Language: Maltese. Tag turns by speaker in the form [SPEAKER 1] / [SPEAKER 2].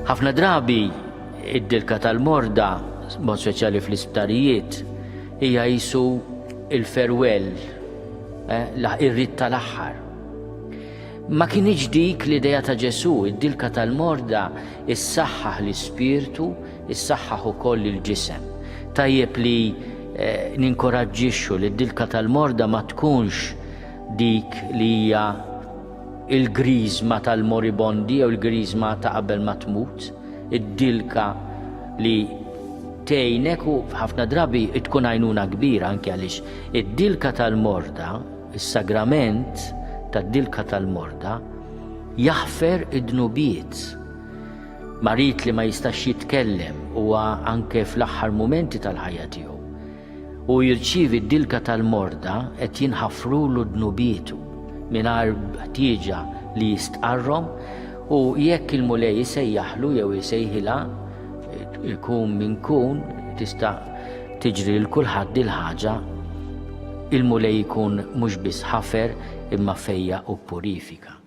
[SPEAKER 1] Ħafna drabi id-dilka tal-morda, mod speċjali fl-isptarijiet, hija jisu il-farewell, ir-rid tal-aħħar. Ma kienx dik l-idea ta' Ġesu, id-dilka tal-morda issaħħaħ l-ispirtu, issaħħaħ ukoll il-ġisem. Tajjeb li ninkoraġġixxu li d-dilka tal-morda ma tkunx dik li hija il-griżma tal-moribondi jew il-griżma ta' qabel ma tmut, id-dilka li tgħinek u ħafna drabi tkun għajnuna kbira anke għaliex id-dilka tal-morda, is-sagrament tad-dilka tal-morda jaħfer id-dnubiet. Marit li ma jistax jitkellem huwa anke fl-aħħar mumenti tal-ħajja tiegħu u jirċievi d-dilka tal-morda qed jinħafrulu d-dnubietu mingħajr ħtieġa li jistqarrhom u jekk il-mulej isejjaħlu jew isejħilha ikun min kun tista' tiġri l kulħadd il-ħaġa, il-mulej ikun mhux biss ħafer imma fejja u purifika.